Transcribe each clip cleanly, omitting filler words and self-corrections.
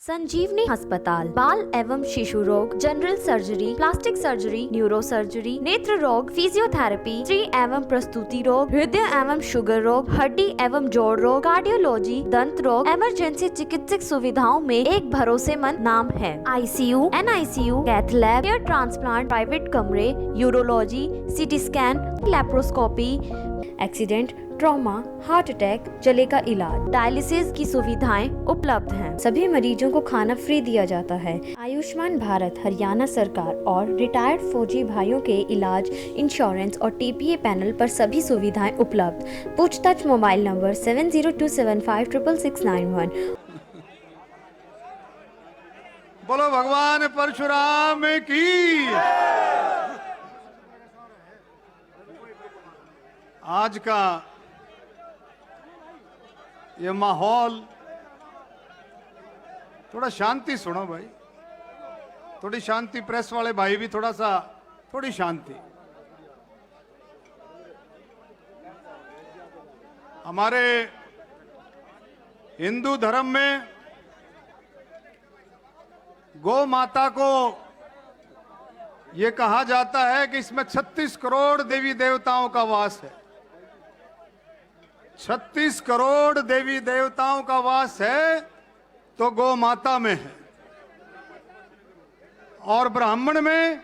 संजीवनी अस्पताल बाल एवं शिशु रोग, general surgery, plastic surgery, neuro surgery, नेत्र रोग, फिजियोथेरेपी, स्त्री एवं प्रसूति रोग, हृदय एवं शुगर रोग, हड्डी एवं जोड़ रोग, कार्डियोलॉजी, दंत रोग, इमरजेंसी चिकित्सक सुविधाओं में एक भरोसेमंद नाम है। ICU, NICU, cath lab, hair transplant, private कमरे, urology, CT scan, laparoscopy, accident, trauma, heart attack, जले का इलाज, डायलिसिस की सुविधाएं उपलब्ध हैं। सभी मरीजों को खाना फ्री दिया जाता है। आयुष्मान भारत हरियाणा सरकार और रिटायर्ड फौजी भाइयों के इलाज, इंश्योरेंस और TPA पैनल पर सभी सुविधाएं उपलब्ध। पूछताछ मोबाइल नंबर 7027566691। बोलो भगवान परशुराम की। आज का ये माहौल, थोड़ा शांति सुनो भाई, थोड़ी शांति। प्रेस वाले भाई भी थोड़ी शांति। हमारे हिंदू धर्म में गौ माता को यह कहा जाता है कि इसमें 36 करोड़ देवी देवताओं का वास है। 36 करोड़ देवी देवताओं का वास है तो गौ माता में है। और ब्राह्मण में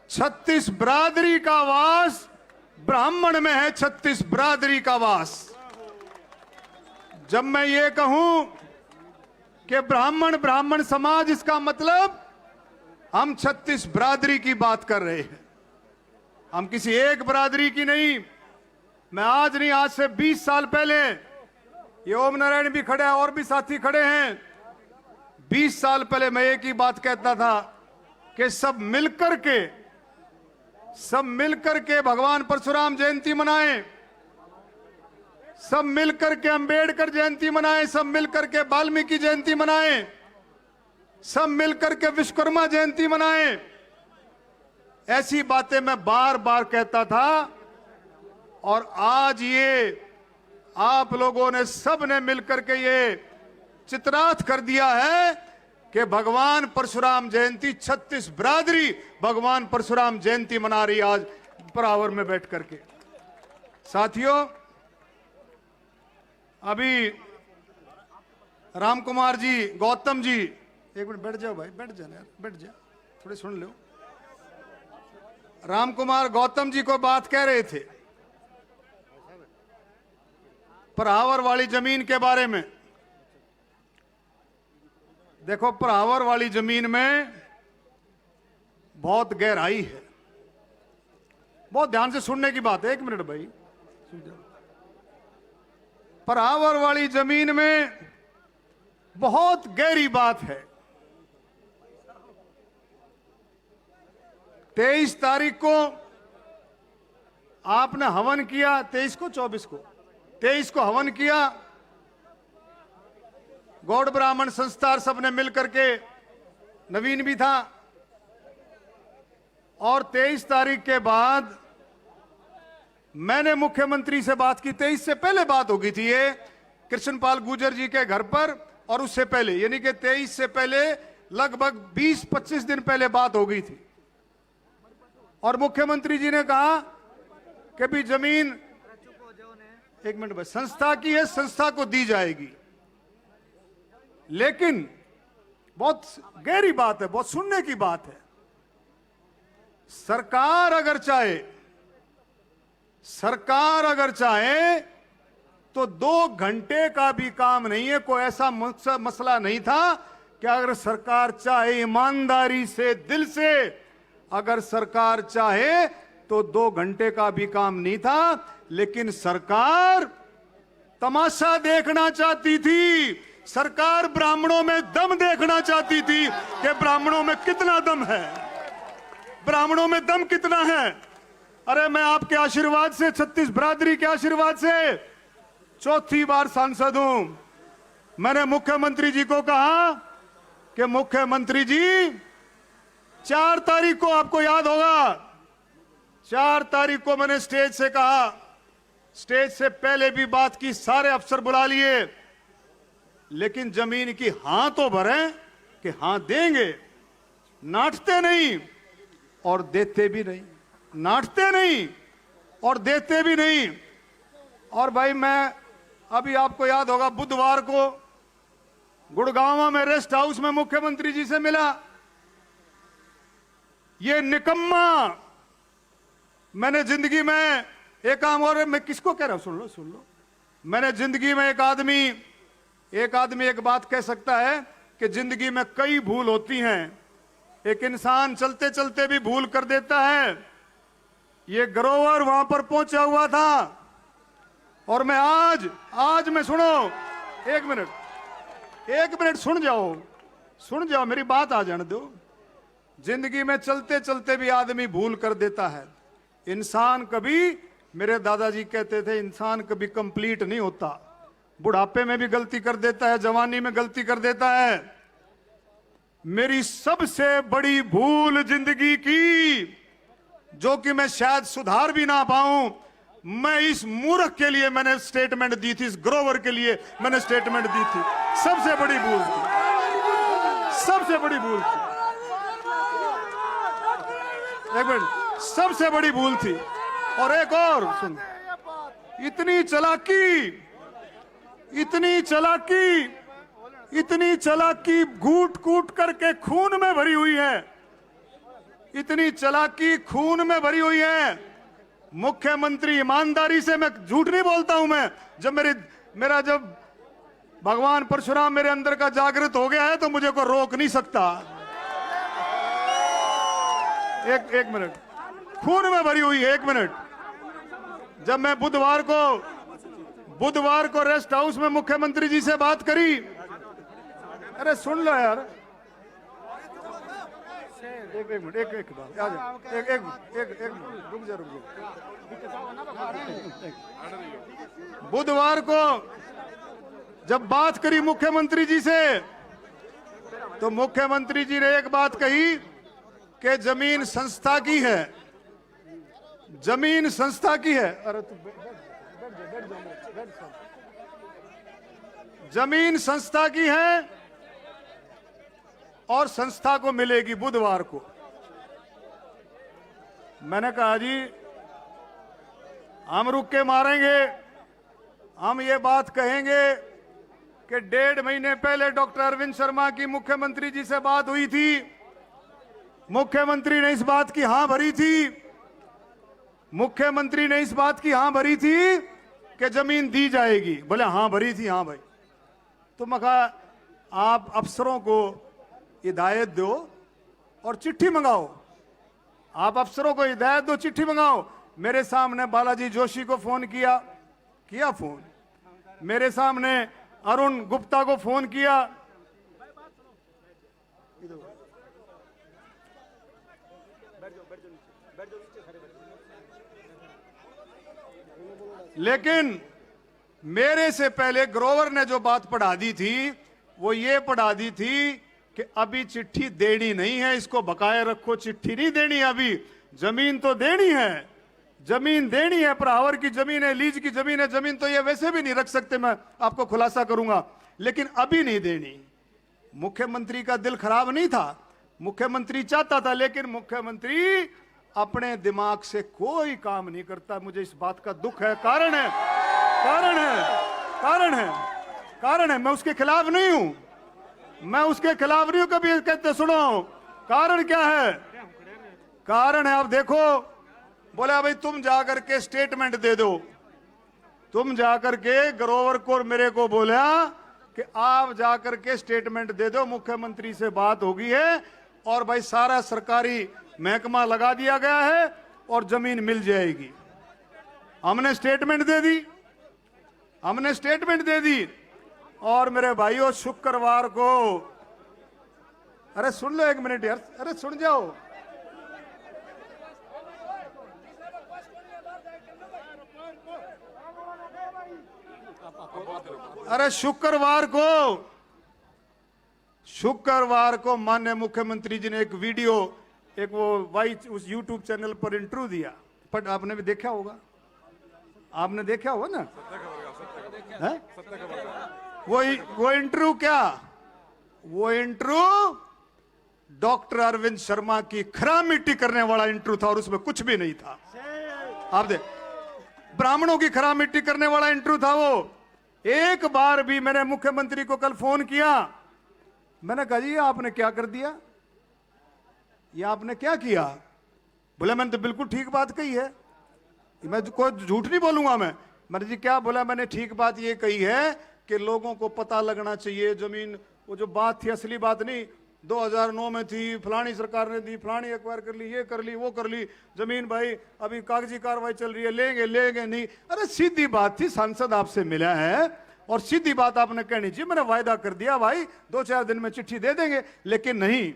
36 बिरादरी का वास, ब्राह्मण में है 36 बिरादरी का वास। जब मैं ये कहूं कि ब्राह्मण समाज, इसका मतलब हम 36 बिरादरी की बात कर रहे हैं। हम किसी एक बिरादरी की नहीं। मैं आज नहीं, आज से 20 साल पहले, ये ओम नारायण भी खड़े हैं और भी साथी खड़े हैं, 20 साल पहले मैं एक ही बात कहता था कि सब मिलकर के भगवान परशुराम जयंती मनाएं, सब मिलकर के अंबेडकर जयंती मनाएं, सब मिलकर के वाल्मीकि जयंती मनाएं, सब मिलकर के विश्वकर्मा जयंती मनाएं। ऐसी बातें मैं बार बार कहता था। और आज ये आप लोगों ने, सब ने मिलकर के ये चित्रार्थ कर दिया है कि भगवान परशुराम जयंती, 36 बिरादरी भगवान परशुराम जयंती मना रही आज परावर में बैठ करके। साथियों, अभी राम कुमार जी, गौतम जी, एक मिनट बैठ जाओ भाई, बैठ जाओ यार, बैठ जाओ, थोड़ी सुन लो। राम कुमार गौतम जी को बात कह रहे थे परावर वाली जमीन के बारे में। देखो, परावर वाली जमीन में बहुत गहराई है। बहुत ध्यान से सुनने की बात है, एक मिनट भाई। परावर वाली जमीन में बहुत गहरी बात है। 23 तारीख को आपने हवन किया, 23 को 24 को 23 को हवन किया। गौड़ ब्राह्मण संस्था सबने मिलकर के, नवीन भी था। और 23 तारीख के बाद मैंने मुख्यमंत्री से बात की। 23 से पहले बात हो गई थी ये कृष्णपाल गुर्जर जी के घर पर, और उससे पहले, यानी कि 23 से पहले लगभग 20-25 दिन पहले बात हो गई थी। और मुख्यमंत्री जी ने कहा कि भी जमीन, एक मिनट बस, संस्था की है, संस्था को दी जाएगी। लेकिन बहुत गहरी बात है, बहुत सुनने की बात है। सरकार अगर चाहे तो 2 घंटे का भी काम नहीं है। कोई ऐसा मसला नहीं था कि अगर सरकार चाहे, ईमानदारी से, दिल से अगर सरकार चाहे तो 2 घंटे का भी काम नहीं था। लेकिन सरकार तमाशा देखना चाहती थी। सरकार ब्राह्मणों में दम देखना चाहती थी कि ब्राह्मणों में कितना दम है, ब्राह्मणों में दम कितना है। अरे मैं आपके आशीर्वाद से, 36 बिरादरी के आशीर्वाद से 4थी बार सांसद हूं। मैंने मुख्यमंत्री जी को कहा कि मुख्यमंत्री जी, 4 तारीख को, आपको याद होगा, 4 तारीख को मैंने स्टेज से कहा, स्टेज से पहले भी बात की, सारे अफसर बुला लिए, लेकिन जमीन की हां तो भरें कि हां देंगे, नाटते नहीं और देते भी नहीं, नाटते नहीं और देते भी नहीं। और भाई मैं अभी आपको याद होगा बुधवार को गुड़गांव में रेस्ट हाउस में मुख्यमंत्री जी से मिला। ये निकम्मा, मैंने जिंदगी में एक काम, और मैं किसको कह रहा हूं, सुन लो, मैंने जिंदगी में एक आदमी एक बात कह सकता है कि जिंदगी में कई भूल होती हैं, एक इंसान चलते चलते भी भूल कर देता है। ये ग्रोवर वहां पर पहुंचा हुआ था और मैं आज मैं सुनो, एक मिनट सुन जाओ, मेरी बात आ जाने दो। जिंदगी में चलते चलते भी आदमी भूल कर देता है। इंसान कभी, मेरे दादाजी कहते थे, इंसान कभी कंप्लीट नहीं होता, बुढ़ापे में भी गलती कर देता है, जवानी में गलती कर देता है। मेरी सबसे बड़ी भूल जिंदगी की, जो कि मैं शायद सुधार भी ना पाऊं, मैं इस मूर्ख के लिए मैंने स्टेटमेंट दी थी, इस ग्रोवर के लिए मैंने स्टेटमेंट दी थी। सबसे बड़ी भूल थी। एक मिनट, सबसे बड़ी भूल थी। और एक और सुन, इतनी चलाकी घूट कूट करके खून में भरी हुई है, इतनी चलाकी खून में भरी हुई है। मुख्यमंत्री, ईमानदारी से, मैं झूठ नहीं बोलता हूं, मैं जब भगवान परशुराम मेरे अंदर का जागृत हो गया है तो मुझे को रोक नहीं सकता। एक मिनट, खून में भरी हुई है। एक मिनट, जब मैं बुधवार को रेस्ट हाउस में मुख्यमंत्री जी से बात करी, अरे सुन लो यार, एक मिनट, एक बात आ जाए, एक मिनट, रुक जा। बुधवार को जब बात करी मुख्यमंत्री जी से, तो मुख्यमंत्री जी ने एक बात कही कि जमीन संस्था की है, जमीन संस्था की है। अरे तू बैठ जा। जमीन संस्था की है और संस्था को मिलेगी बुधवार को। मैंने कहा जी हम रुक के मारेंगे, हम ये बात कहेंगे कि 1.5 महीने पहले डॉक्टर अरविंद शर्मा की मुख्यमंत्री जी से बात हुई थी, मुख्यमंत्री ने इस बात की हां भरी थी, मुख्यमंत्री ने इस बात की हां भरी थी कि जमीन दी जाएगी। बोले हां भरी थी, हां भाई। तो मैं कहा आप अफसरों को हिदायत दो और चिट्ठी मंगाओ, आप अफसरों को हिदायत दो, चिट्ठी मंगाओ। मेरे सामने बालाजी जोशी को फोन किया फोन, मेरे सामने अरुण गुप्ता को फोन किया, लेकिन मेरे से पहले ग्रोवर ने जो बात पढ़ा दी थी वो ये पढ़ा दी थी कि अभी चिट्ठी देनी नहीं है, इसको बकाया रखो, चिट्ठी नहीं देनी अभी, जमीन तो देनी है, जमीन देनी है, प्रहावर की जमीन है, लीज की जमीन है, जमीन तो ये वैसे भी नहीं रख सकते, मैं आपको खुलासा करूंगा, लेकिन अभी नहीं देनी। मुख्यमंत्री का दिल खराब नहीं था, मुख्यमंत्री चाहता था, लेकिन मुख्यमंत्री अपने दिमाग से कोई काम नहीं करता। मुझे इस बात का दुख है, कारण है। मैं उसके खिलाफ नहीं हूं, कभी कहते सुनो कारण क्या है, कारण है। अब देखो, बोला भाई तुम जाकर के स्टेटमेंट दे दो, तुम जाकर के ग्रोवर को मेरे को बोला कि आप जाकर के स्टेटमेंट दे दो, मुख्यमंत्री से बात होगी है और भाई सारा सरकारी महकमा लगा दिया गया है और जमीन मिल जाएगी। हमने स्टेटमेंट दे दी और मेरे भाइयों शुक्रवार को, अरे सुन लो एक मिनट यार, अरे सुन जाओ, अरे शुक्रवार को माननीय मुख्यमंत्री जी ने एक वीडियो, एक वो वाइस उस यूट्यूब चैनल पर इंटरव्यू दिया, पर आपने भी देखा होगा, आपने देखा होगा ना, वो इंटरव्यू क्या, वो इंटरव्यू डॉक्टर अरविंद शर्मा की खरा मिट्टी करने वाला इंटरव्यू था और उसमें कुछ भी नहीं था। आप देख, ब्राह्मणों की खरा मिट्टी करने वाला इंटरव्यू था वो। एक बार भी मैंने मुख्यमंत्री को कल फोन किया, मैंने कहा जी ये आपने क्या कर दिया, ये आपने क्या किया? बोला मैंने तो बिल्कुल ठीक बात कही है, मैं कोई झूठ नहीं बोलूंगा। मैंने जी क्या बोला? मैंने ठीक बात ये कही है कि लोगों को पता लगना चाहिए जमीन, वो जो बात थी असली बात नहीं, 2009 में थी, फलानी सरकार ने दी, फलानी एक्वायर कर ली, ये कर ली, वो कर ली, जमीन भाई अभी कागजी कार्रवाई चल रही है, लेंगे लेंगे नहीं। अरे सीधी बात थी, सांसद आपसे मिला है और सीधी बात आपने कहनी चाहिए, मैंने वायदा कर दिया भाई 2-4 दिन में चिट्ठी दे देंगे। लेकिन नहीं,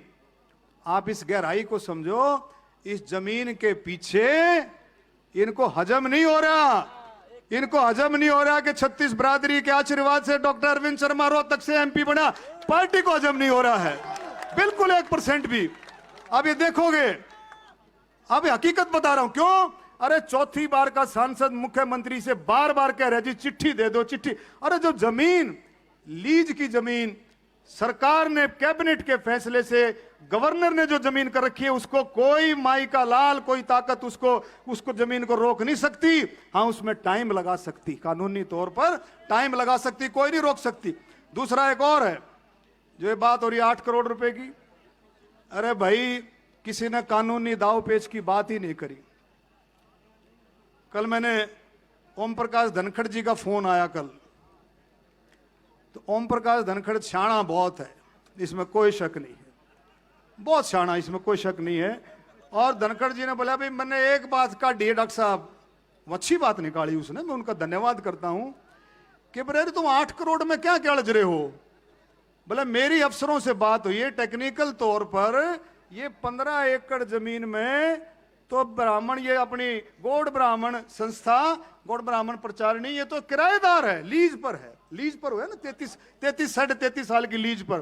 आप इस गहराई को समझो, इस जमीन के पीछे इनको हजम नहीं हो रहा, इनको हजम नहीं हो रहा कि 36 बरादरी के आशीर्वाद से डॉक्टर अरविंद शर्मा रोहतक से एमपी बना। पार्टी को हजम नहीं हो रहा है बिल्कुल 1% भी। अब ये देखोगे, अब हकीकत बता रहा हूं क्यों। अरे चौथी बार का सांसद मुख्यमंत्री से बार बार कह रहे जी चिट्ठी दे दो, चिट्ठी। अरे जो जमीन लीज की जमीन सरकार ने कैबिनेट के फैसले से, गवर्नर ने जो जमीन कर रखी है, उसको कोई माई का लाल, कोई ताकत उसको जमीन को रोक नहीं सकती। हाँ, उसमें टाइम लगा सकती, कानूनी तौर पर टाइम लगा सकती, कोई नहीं रोक सकती। दूसरा एक और है, जो ये बात हो रही है 8 करोड़ रुपए की। अरे भाई, किसी ने कानूनी दाव पेच की बात ही नहीं करी। कल मैंने ओम प्रकाश धनखड़ जी का फोन आया कल, तो ओम प्रकाश धनखड़ शाना बहुत है, इसमें कोई शक नहीं है, बहुत शाना, इसमें कोई शक नहीं है। और धनखड़ जी ने बोला भाई मैंने एक बात काटी है डॉक्टर साहब, वो अच्छी बात निकाली उसने, मैं उनका धन्यवाद करता हूं कि बरे तुम 8 करोड़ में क्या क्या लज रहे हो। बोले मेरी अफसरों से बात हुई है, टेक्निकल तौर पर ये 15 एकड़ जमीन में तो ब्राह्मण, ये अपनी गौड़ ब्राह्मण संस्था, गौड़ ब्राह्मण प्रचारणी, ये तो किराएदार है, लीज पर है, लीज पर हुआ है ना, 33 साल की लीज पर।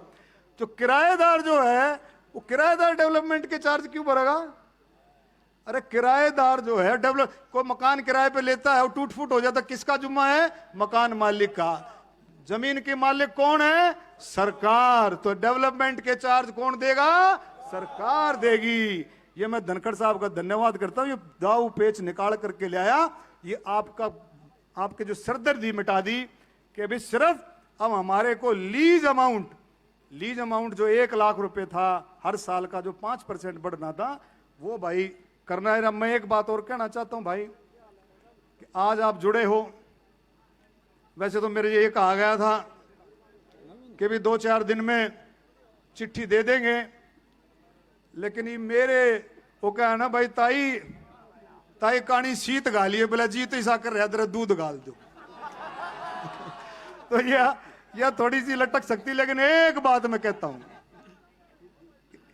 तो किराएदार जो है वो किराएदार डेवलपमेंट के चार्ज क्यों भरेगा? अरे किराएदार जो है, डेवलप कोई मकान किराए पे लेता है और टूट फूट हो जाता, किसका जुम्मा है? मकान मालिक का। जमीन के मालिक कौन है? सरकार। तो डेवलपमेंट के चार्ज कौन देगा? सरकार देगी। ये मैं धनखड़ साहब का धन्यवाद करता हूं, ये दाव पेच निकाल करके ले आया, ये आपके जो सरदर्दी मिटा दी कि अभी सिर्फ अब हमारे को लीज अमाउंट जो 1 लाख रुपए था हर साल का, जो 5% बढ़ना था, वो भाई करना है। मैं एक बात और कहना चाहता हूं भाई, कि आज आप जुड़े हो, वैसे तो मेरे ये कहा गया था कि भी 2-4 दिन में चिट्ठी दे देंगे, लेकिन ये मेरे वो क्या है ना भाई, ताई कहानी शीत गालिए, बोला जी तो ऐसा कर रहा दूध गाल दो। तो यह थोड़ी सी लटक सकती, लेकिन एक बात मैं कहता हूं,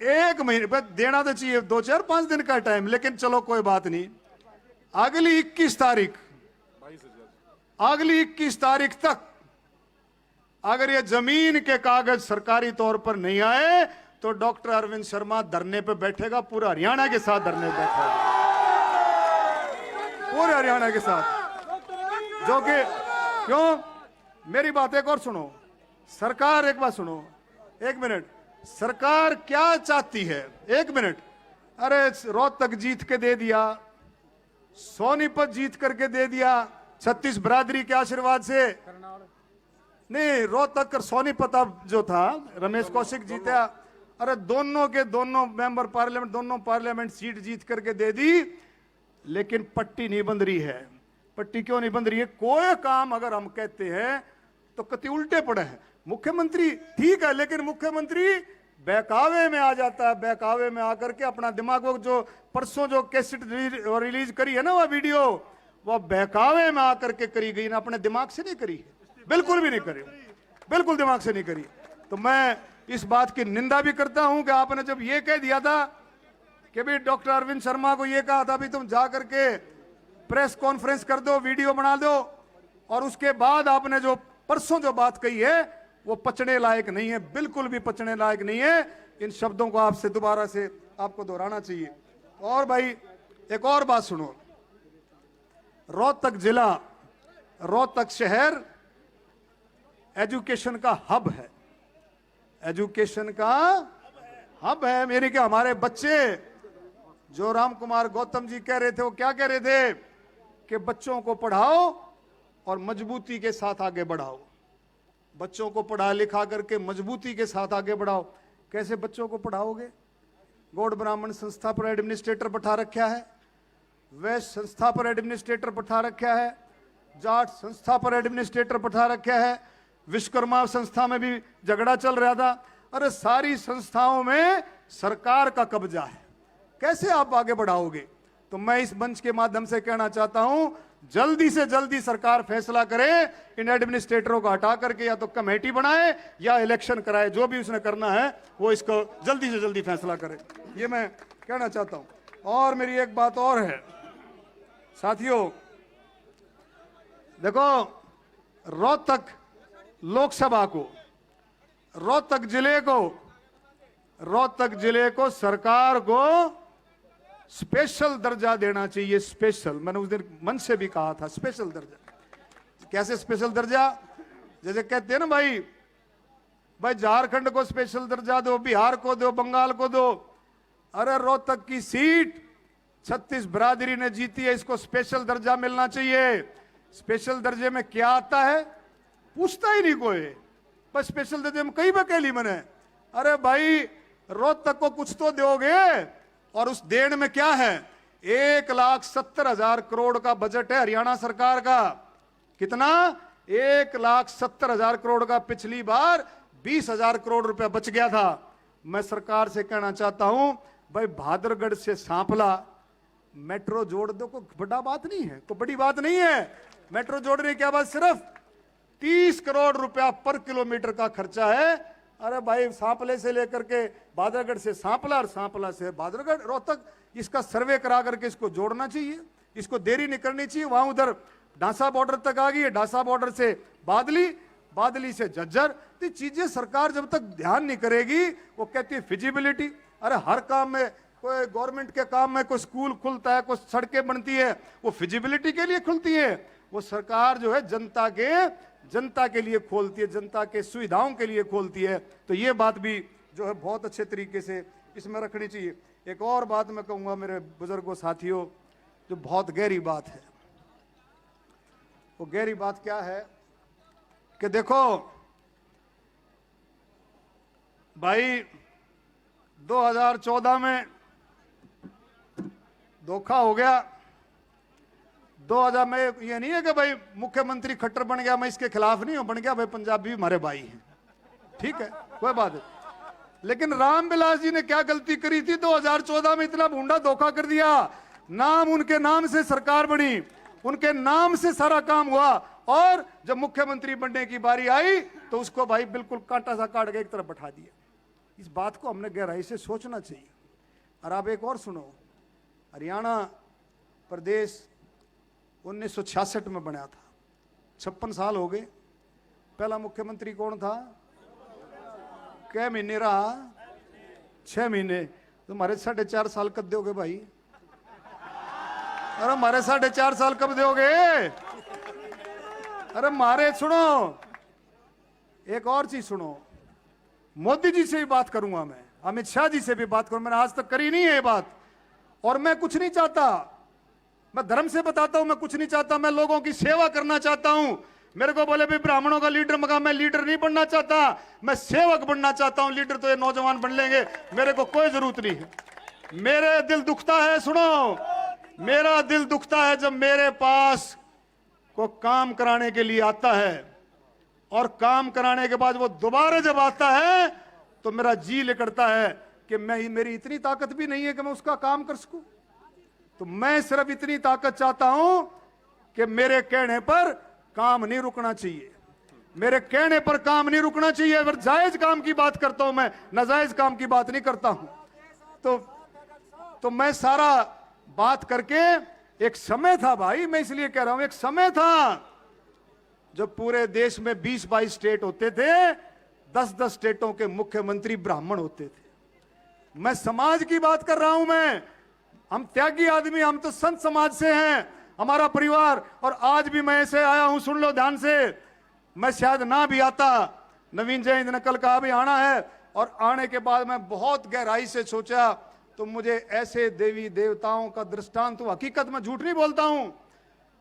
1 महीने पर देना तो चाहिए, 2-4-5 दिन का टाइम, लेकिन चलो कोई बात नहीं। अगली 21 तारीख तक अगर ये जमीन के कागज सरकारी तौर पर नहीं आए तो डॉक्टर अरविंद शर्मा धरने पे बैठेगा, पूरा हरियाणा के साथ धरने पे बैठेगा, पूरे हरियाणा के साथ। जो कि क्यों, मेरी बात एक और सुनो, सरकार एक बात सुनो, 1 मिनट, सरकार क्या चाहती है? 1 मिनट। अरे रोहतक जीत के दे दिया, सोनीपत जीत करके दे दिया, 36 बरादरी के आशीर्वाद से नहीं, रोहतक और सोनीपत अब जो था रमेश कौशिक जीता। अरे दोनों के दोनों मेंबर पार्लियामेंट, दोनों पार्लियामेंट सीट जीत करके दे दी, लेकिन पट्टी नहीं बंध रही है। पट्टी क्यों नहीं बंध रही है? कोई काम अगर हम कहते हैं तो कति उल्टे पड़े हैं। मुख्यमंत्री ठीक है, लेकिन मुख्यमंत्री बहकावे में आ जाता है, बहकावे में आकर के अपना दिमाग, वो जो परसों जो कैसेट रिलीज करी है ना, वो वीडियो, वो बहकावे में आकर के करी गई ना, अपने दिमाग से नहीं करी, बिल्कुल भी नहीं करी, बिल्कुल दिमाग से नहीं करी। तो मैं इस बात की निंदा भी करता हूं कि आपने जब ये कह दिया था कि भाई डॉक्टर अरविंद शर्मा को ये कहा था भी तुम जा करके प्रेस कॉन्फ्रेंस कर दो, वीडियो बना दो, और उसके बाद आपने जो परसों जो बात कही है वो पचने लायक नहीं है, बिल्कुल भी पचने लायक नहीं है। इन शब्दों को आपसे दोबारा से आपको दोहराना चाहिए। और भाई एक और बात सुनो, रोहतक जिला, रोहतक शहर एजुकेशन का हब है, एजुकेशन का हब है। मेरे के हमारे बच्चे, जो राम कुमार गौतम जी कह रहे थे, वो क्या कह रहे थे कि बच्चों को पढ़ाओ और मजबूती के साथ आगे बढ़ाओ। बच्चों को पढ़ा लिखा करके मजबूती के साथ आगे बढ़ाओ। कैसे बच्चों को पढ़ाओगे? गौड़ ब्राह्मण संस्था पर एडमिनिस्ट्रेटर बैठा रखा है, वैश्य संस्था पर एडमिनिस्ट्रेटर बैठा रखा है, जाट संस्था पर एडमिनिस्ट्रेटर बैठा रखा है, विश्वकर्मा संस्था में भी झगड़ा चल रहा था। अरे सारी संस्थाओं में सरकार का कब्जा है, कैसे आप आगे बढ़ाओगे? तो मैं इस मंच के माध्यम से कहना चाहता हूं, जल्दी से जल्दी सरकार फैसला करे, इन एडमिनिस्ट्रेटरों को हटा करके या तो कमेटी बनाए या इलेक्शन कराए, जो भी उसने करना है वो इसको जल्दी से जल्दी फैसला करे, ये मैं कहना चाहता हूं। और मेरी एक बात और है साथियों, देखो रोहतक लोकसभा को, रोहतक जिले को सरकार को स्पेशल दर्जा देना चाहिए। स्पेशल, मैंने उस दिन मंच से भी कहा था, स्पेशल दर्जा। कैसे स्पेशल दर्जा? जैसे कहते हैं ना भाई झारखंड को स्पेशल दर्जा दो, बिहार को दो, बंगाल को दो। अरे रोहतक की सीट 36 बरादरी ने जीती है, इसको स्पेशल दर्जा मिलना चाहिए। स्पेशल दर्जे में क्या आता है पूछता ही नहीं कोई, बस स्पेशल दर्जे में कई बकेली मने। अरे भाई रोहतक को कुछ तो दोगे, और उस देन में क्या है? 1,70,000 करोड़ का बजट है हरियाणा सरकार का। कितना? 1,70,000 करोड़ का। पिछली बार 20,000 करोड़ रुपया बच गया था। मैं सरकार से कहना चाहता हूं, भाई भादरगढ़ से सांपला मेट्रो जोड़ दो, कोई बड़ा बात नहीं है, कोई बड़ी बात नहीं है। मेट्रो जोड़ने के बाद सिर्फ 30 करोड़ रुपया पर किलोमीटर का खर्चा है। अरे भाई सांपले से लेकर के भादरगढ़ से सांपला और सांपला से भादरगढ़ रोहतक, इसका सर्वे करा करके इसको जोड़ना चाहिए, इसको देरी नहीं करनी चाहिए। वहां उधर ढांसा बॉर्डर तक आ गई है, ढांसा बॉर्डर से बादली, बादली से झज्जर। तो चीजें सरकार जब तक ध्यान नहीं करेगी, वो कहती है फिजिबिलिटी। अरे हर काम में, कोई गवर्नमेंट के काम में कोई स्कूल खुलता है, कोई सड़कें बनती है, वो फिजिबिलिटी के लिए खुलती है। वो सरकार जो है जनता के लिए खोलती है, जनता के सुविधाओं के लिए खोलती है। तो ये बात भी जो है बहुत अच्छे तरीके से इसमें रखनी चाहिए। एक और बात मैं कहूंगा मेरे बुजुर्गों साथियों, जो बहुत गहरी बात है, वो गहरी बात क्या है कि देखो भाई 2014 में धोखा हो गया। 2000 में ये नहीं है कि भाई मुख्यमंत्री खट्टर बन गया, मैं इसके खिलाफ नहीं हूं, बन गया भाई, पंजाबी हमारे भाई हैं, ठीक है, कोई बात नहीं। लेकिन रामविलास जी ने क्या गलती करी थी? 2014 में इतना भूंडा धोखा कर दिया। नाम, उनके नाम से सरकार बनी, उनके नाम से सारा काम हुआ, और जब मुख्यमंत्री बनने की बारी आई तो उसको भाई बिल्कुल कांटा सा काट के एक तरफ बैठा दिया। इस बात को हमने गहराई से सोचना चाहिए। और आप एक और सुनो, हरियाणा प्रदेश 1966 में बना था, 56 साल हो गए। पहला मुख्यमंत्री कौन था? क्या महीने रहा? 6 महीने। तुम्हारे 4.5 साल कब दोगे भाई? अरे हमारे 4.5 साल कब दोगे? अरे मारे सुनो, एक और चीज सुनो, मोदी जी से भी बात करूंगा मैं, अमित शाह जी से भी बात करूंगा, मैंने आज तक करी नहीं है ये बात। और मैं कुछ नहीं चाहता, मैं धर्म से बताता हूं, मैं कुछ नहीं चाहता, मैं लोगों की सेवा करना चाहता हूं। मेरे को बोले भाई ब्राह्मणों का लीडर मगा, मैं लीडर नहीं बनना चाहता, मैं सेवक बनना चाहता हूं। लीडर तो ये नौजवान बन लेंगे, मेरे को कोई जरूरत नहीं है। मेरे दिल दुखता है, सुनो, मेरा दिल दुखता है जब मेरे पास को काम कराने के लिए आता है, और काम कराने के बाद वो दोबारा जब आता है तो मेरा जी लिकड़ता है कि मेरी इतनी ताकत भी नहीं है कि मैं उसका काम कर सकूं। तो मैं सिर्फ इतनी ताकत चाहता हूं कि मेरे कहने पर काम नहीं रुकना चाहिए, मेरे कहने पर काम नहीं रुकना चाहिए। अगर जायज काम की बात करता हूं मैं, नाजायज काम की बात नहीं करता हूं। तो मैं सारा बात करके, एक समय था भाई, मैं इसलिए कह रहा हूं, एक समय था जब पूरे देश में 20-22 स्टेट होते थे, 10-10 स्टेटों के मुख्यमंत्री ब्राह्मण होते थे। मैं समाज की बात कर रहा हूं। हम त्यागी आदमी, हम तो संत समाज से हैं, हमारा परिवार। और आज भी मैं ऐसे आया हूं, सुन लो ध्यान से, मैं शायद ना भी आता। नवीन जयंत ने कल कहा भी आना है, और आने के बाद मैं बहुत गहराई से सोचा तो मुझे ऐसे देवी देवताओं का दृष्टांत, तो हकीकत में झूठ नहीं बोलता हूं,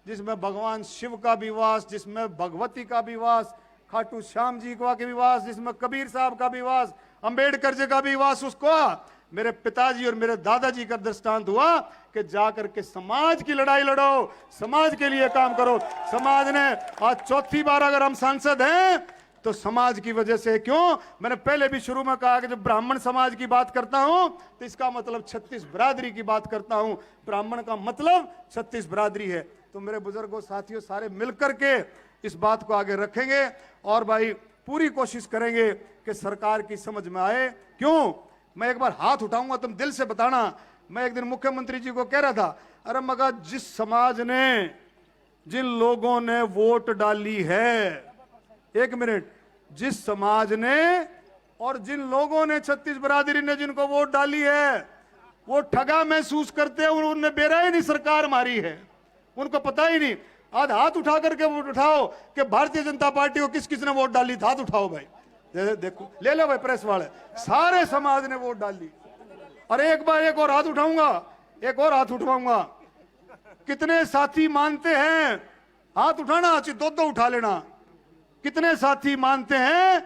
जिसमें भगवान शिव का भी वास, जिसमें भगवती का भी वास, खाटू श्याम जी का भी वास, जिसमें कबीर साहब का भी वास, अंबेडकर जी का भी वास, उसको मेरे पिताजी और मेरे दादाजी का दृष्टांत हुआ कि जाकर के समाज की लड़ाई लड़ो, समाज के लिए काम करो। समाज ने आज चौथी बार अगर हम सांसद हैं तो समाज की वजह से। क्यों? मैंने पहले भी शुरू में कहा कि जब ब्राह्मण समाज की बात करता हूं तो इसका मतलब 36 बरादरी की बात करता हूं। ब्राह्मण का मतलब 36 बरादरी है। तो मेरे बुजुर्गों, साथियों, सारे मिलकर के इस बात को आगे रखेंगे और भाई पूरी कोशिश करेंगे कि सरकार की समझ में आए। क्यों? मैं एक बार हाथ उठाऊंगा, तुम दिल से बताना। मैं एक दिन मुख्यमंत्री जी को कह रहा था, अरे मगर जिस समाज ने, जिन लोगों ने वोट डाली है, एक मिनट, जिस समाज ने और जिन लोगों ने 36 बरादरी ने जिनको वोट डाली है, वो ठगा महसूस करते हैं। उन्होंने बेरहमी सरकार मारी है, उनको पता ही नहीं। आज हाथ उठा करके वोट उठाओ कि भारतीय जनता पार्टी को किस किस ने वोट डाली। हाथ उठाओ भाई, देखो, ले लो भाई प्रेस वाले, सारे समाज ने वोट डाली। और एक बार एक और हाथ उठाऊंगा, एक और हाथ उठवाऊंगा। कितने साथी मानते हैं, हाथ उठाना, दो उठा लेना। कितने साथी मानते हैं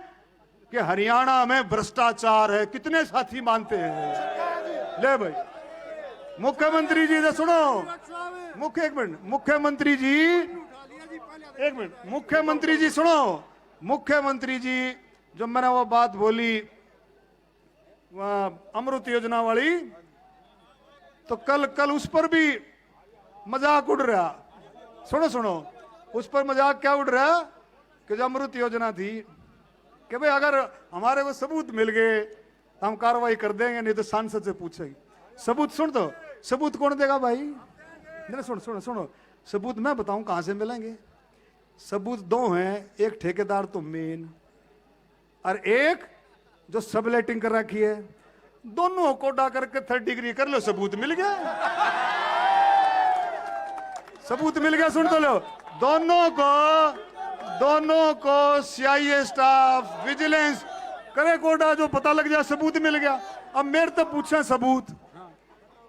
कि हरियाणा में भ्रष्टाचार है? कितने साथी मानते हैं? ले भाई, मुख्यमंत्री जी से सुनो, एक मिनट, मुख्यमंत्री जी, एक मिनट, मुख्यमंत्री जी सुनो। मुख्यमंत्री जी, जब मैंने वो बात बोली अमृत योजना वाली, तो कल उस पर भी मजाक उड़ रहा। सुनो, उस पर मजाक क्या उड़ रहा कि जो अमृत योजना थी कि भाई अगर हमारे को सबूत मिल गए तो हम कार्रवाई कर देंगे, नहीं तो सांसद से पूछेंगे। सबूत सुन, तो सबूत कौन देगा भाई? नहीं, सुनो, सबूत मैं बताऊं कहां से मिलेंगे। सबूत दो हैं, एक ठेकेदार तो मेन, और एक जो सबलेटिंग कर रखी है। दोनों को डा करके 3rd डिग्री कर लो, सबूत मिल गया। सबूत मिल गया, सुन तो लो। दोनों को CIA स्टाफ, विजिलेंस करे कोडा, जो पता लग जाए सबूत मिल गया। अब मेरे तो पूछे सबूत,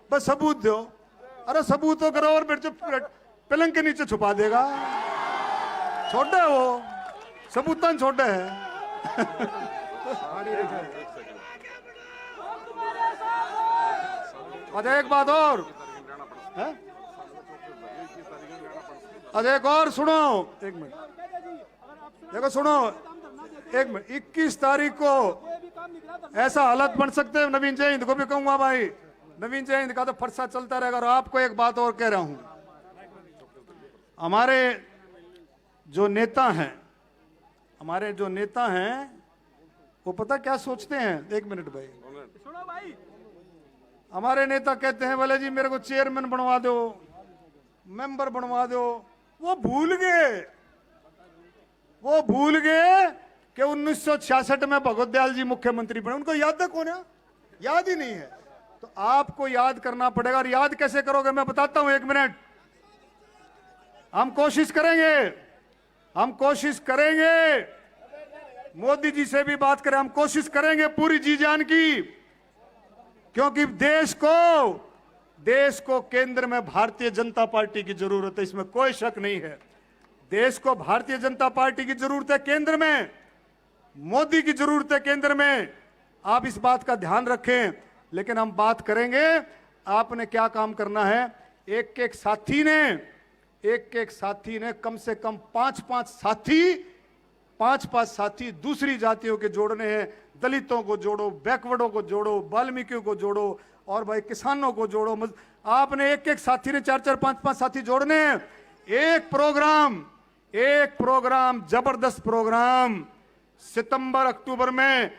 बस सबूत दो। अरे सबूत तो करो, और फिर पलंग के नीचे छुपा देगा। छोटे वो सबूत छोटे है। अच्छा एक बात और है? अच्छा एक और सुनो, एक मिनट देखो, सुनो एक मिनट। 21 तारीख को ऐसा हालत बन सकते हैं, नवीन जयंत को भी कहूंगा भाई, नवीन जयंत का तो फरसा चलता रहेगा। और आपको एक बात और कह रहा हूं, हमारे जो नेता हैं वो पता क्या सोचते हैं? एक मिनट भाई, हमारे नेता कहते हैं बोले जी मेरे को चेयरमैन बनवा दो, मेंबर बनवा दो। वो भूल गए कि 1966 में भगवत दयाल जी मुख्यमंत्री बने। उनको याद है कौन है? याद ही नहीं है। तो आपको याद करना पड़ेगा। और याद कैसे करोगे मैं बताता हूं, 1 मिनट। हम कोशिश करेंगे मोदी जी से भी बात करें, हम कोशिश करेंगे पूरी जी जान की, क्योंकि देश को केंद्र में भारतीय जनता पार्टी की जरूरत है, इसमें कोई शक नहीं है। देश को भारतीय जनता पार्टी की जरूरत है केंद्र में, मोदी की जरूरत है केंद्र में। आप इस बात का ध्यान रखें। लेकिन हम बात करेंगे, आपने क्या काम करना है। एक एक साथी ने कम से कम 5-5 साथी दूसरी जातियों के जोड़ने हैं। दलितों को जोड़ो, बैकवर्डों को जोड़ो, वाल्मीकियों को जोड़ो, और भाई किसानों को जोड़ो। आपने एक साथी ने 4-4, 5-5 साथी जोड़ने हैं। एक प्रोग्राम, जबरदस्त प्रोग्राम सितंबर अक्टूबर में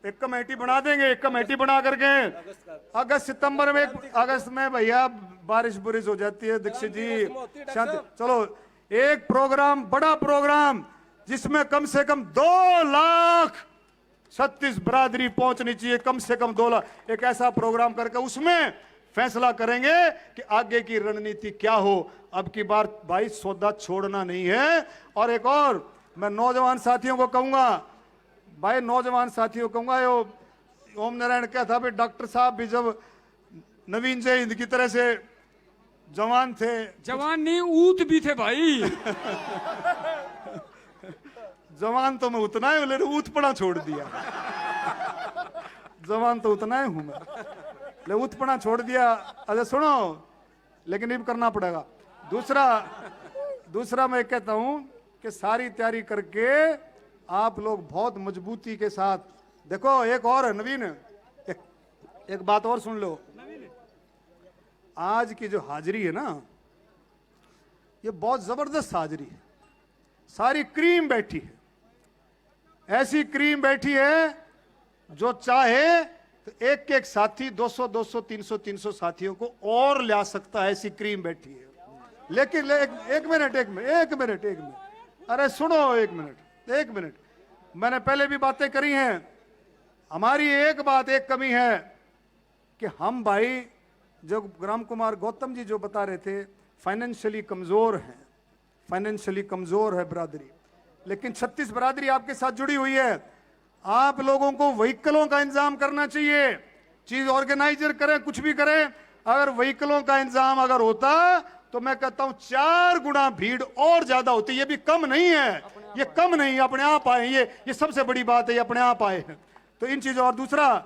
एक कमेटी बना देंगे। एक कमेटी बना करके सितंबर में, अगस्त में भैया बारिश बुरिश हो जाती है दीक्षित जी, शांति। चलो एक प्रोग्राम, बड़ा प्रोग्राम, जिसमें कम से कम 2 लाख 36 बरादरी पहुंचनी चाहिए, कम से कम 2 लाख। एक ऐसा प्रोग्राम करके उसमें फैसला करेंगे कि आगे की रणनीति क्या हो। अब की बार भाई सौदा छोड़ना नहीं है। और एक और, मैं नौजवान साथियों को कहूंगा, भाई नौजवान साथियों को कहूंगा, यो ओम नारायण क्या था भाई, डॉक्टर साहब भी जब नवीन जय हिंद की तरह से जवान थे, जवान नहीं ऊत भी थे भाई। जवान तो मैं उतना ही हूं, लेकिन ऊतपना छोड़ दिया। जवान तो उतना ही हूं मैं, ले ऊतपना छोड़ दिया। अरे सुनो, लेकिन ये भी करना पड़ेगा। दूसरा मैं कहता हूं कि सारी तैयारी करके आप लोग बहुत मजबूती के साथ देखो। एक और है नवीन, एक बात और सुन लो। आज की जो हाजिरी है ना, ये बहुत जबरदस्त हाजिरी है। सारी क्रीम बैठी है, ऐसी क्रीम बैठी है जो चाहे तो एक एक साथी 200 200 300 300 साथियों को और ला सकता है, ऐसी क्रीम बैठी है। लेकिन एक मिनट, अरे सुनो, एक मिनट। मैंने पहले भी बातें करी हैं। हमारी एक कमी है कि हम भाई, जो राम कुमार गौतम जी जो बता रहे थे, फाइनेंशियली कमजोर है बरादरी। लेकिन 36 बरादरी आपके साथ जुड़ी हुई है। आप लोगों को व्हीकलों का इंतजाम करना चाहिए। चीज ऑर्गेनाइजर करें, कुछ भी करें, अगर व्हीकलों का इंतजाम अगर होता तो मैं कहता हूं 4 गुना भीड़ और ज्यादा होती। ये भी कम नहीं है, ये कम नहीं, अपने आप आए। ये सबसे बड़ी बात है, ये अपने आप आए हैं। तो इन चीजों, और दूसरा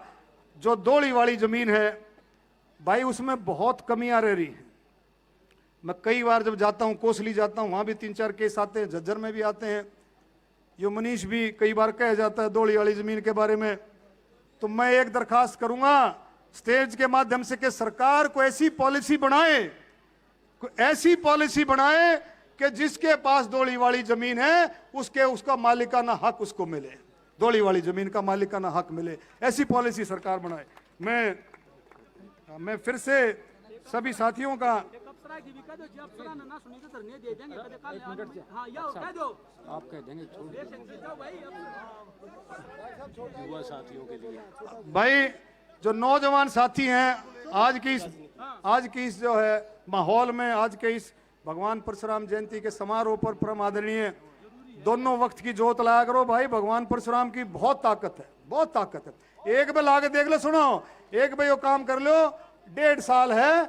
जो दोली वाली जमीन है भाई, उसमें बहुत कमियां रह रही हैं। मैं कई बार जब जाता हूं, कोसली जाता हूं, वहां भी 3-4 केस आते हैं, झज्जर में भी आते हैं। यो मनीष भी कई बार कह जाता है दोली वाली जमीन के बारे में। तो मैं एक दरखास्त करूंगा स्टेज के माध्यम से कि सरकार को ऐसी पॉलिसी बनाए कि जिसके पास दोली वाली जमीन है उसका मालिकाना हक उसको मिले, दोली वाली जमीन का मालिकाना हक मिले, ऐसी पॉलिसी सरकार बनाए। मैं फिर से सभी साथियों का आप कह देंगे युवा साथियों के लिए। भाई जो नौजवान साथी हैं, आज की इस जो है माहौल में, आज के इस भगवान परशुराम जयंती के समारोह पर परम आदरणीय दोनों वक्त की जोत लाया करो भाई। भगवान परशुराम की बहुत ताकत है। एक बार लाके देख लो, सुनो, एक बार यो काम कर लो, 1.5 साल है,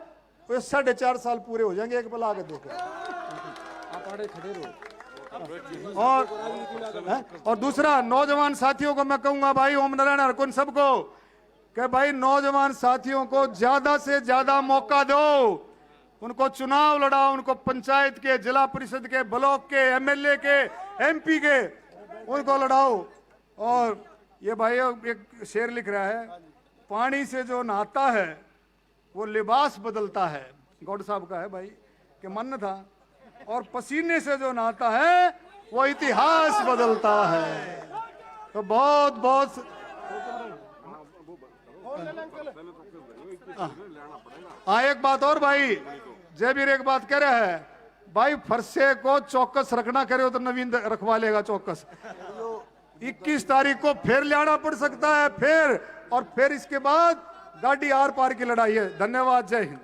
तो 4.5 साल पूरे हो जाएंगे। एक बार लाके देखो, आप आड़े खड़े रहो। और दूसरा नौजवान साथियों को मैं कहूंगा भाई, ओम नारायण हरकुन सबको, कि भाई नौजवान साथियों को ज्यादा से ज्यादा मौका दो, उनको चुनाव लड़ाओ, उनको पंचायत के, जिला परिषद के, ब्लॉक के, एमएलए के, एमपी के, उनको लड़ाओ। और ये भाई एक शेर लिख रहा है, पानी से जो नहाता है वो लिबास बदलता है, गौड़ साहब का है भाई, कि मन था। और पसीने से जो नहाता है वो इतिहास बदलता है। तो बहुत एक बात और भाई, जयवीर एक बात कह रहा है भाई, फरसे को चौकस रखना करे तो नवीन रखवा लेगा चौकस। 21 तारीख को फिर लाना पड़ सकता है, फिर इसके बाद गाड़ी आर पार की लड़ाई है। धन्यवाद, जय हिंद।